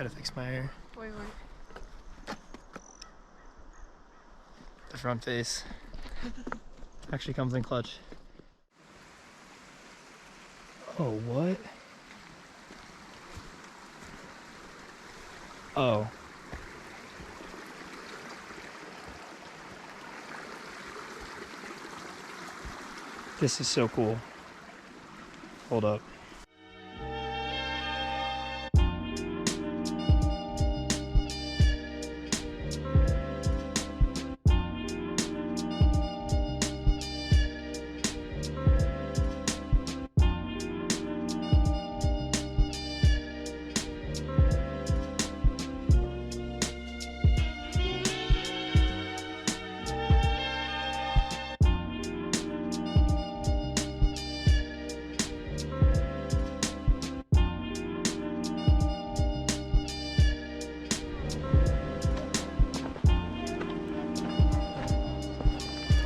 Gotta fix my hair. Wait. The front face actually comes in clutch. Oh, what? Oh. This is so cool. Hold up.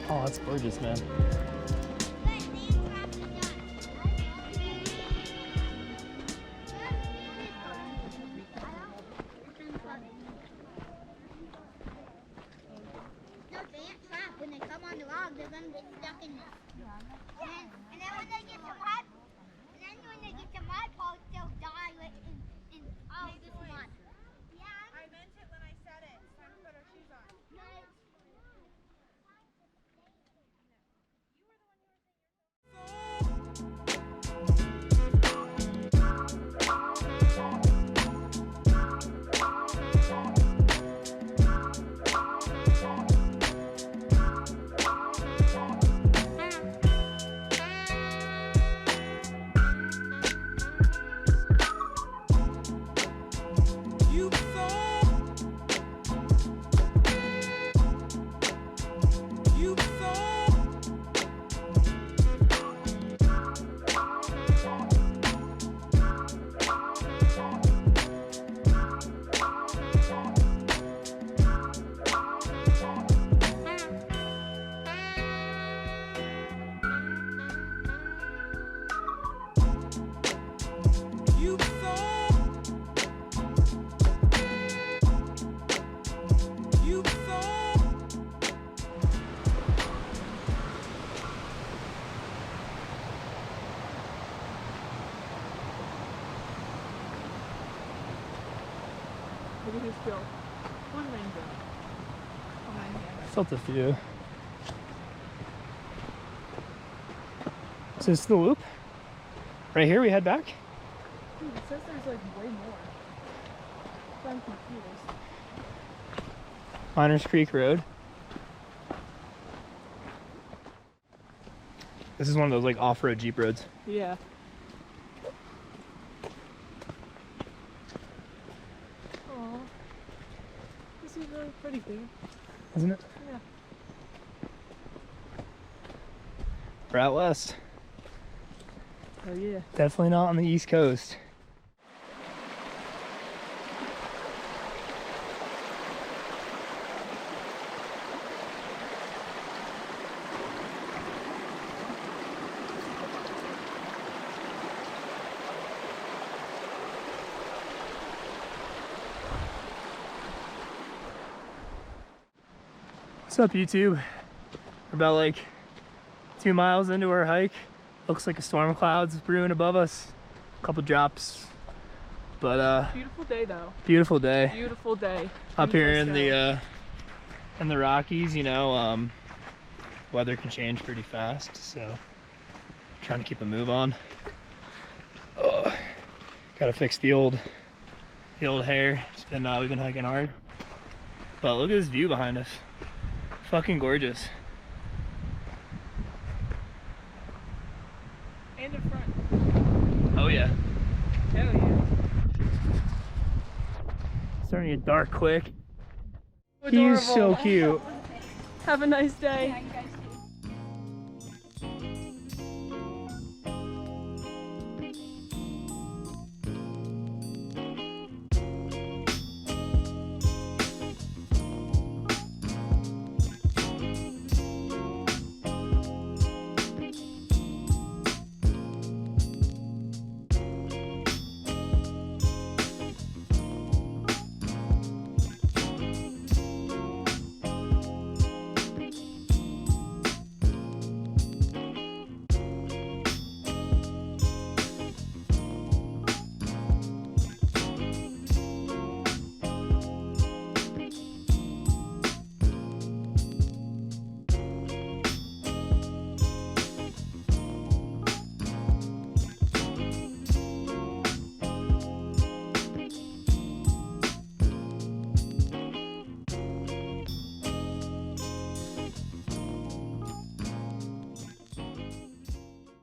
Oh, that's gorgeous, man. When they come on the log, they're gonna get stuck in this. And then when they get to mud, poles, they'll die in all this mud. Yeah. I meant it when I said it. It's time to put our shoes on. Look at his bill. One rainbow. I felt a few. So this is the loop? Right here we head back? Dude, it says there's like way more. I'm confused. Miners Creek Road. This is one of those like off-road Jeep roads. Yeah. Aww. This is really pretty thing. Isn't it? Yeah. We're out west. Oh yeah. Definitely not on the East Coast. What's up, YouTube? We're about like 2 miles into our hike. Looks like a storm cloud's brewing above us. A couple drops, but Beautiful day though. beautiful day Beautiful day. up here in the Rockies. You know, weather can change pretty fast, so trying to keep a move on. Oh, gotta fix the old hair. It's been we've been hiking hard, but look at this view behind us. Fucking gorgeous. And in front. Oh yeah. Hell yeah. Starting to get dark quick. Adorable. He's so cute. Have a nice day.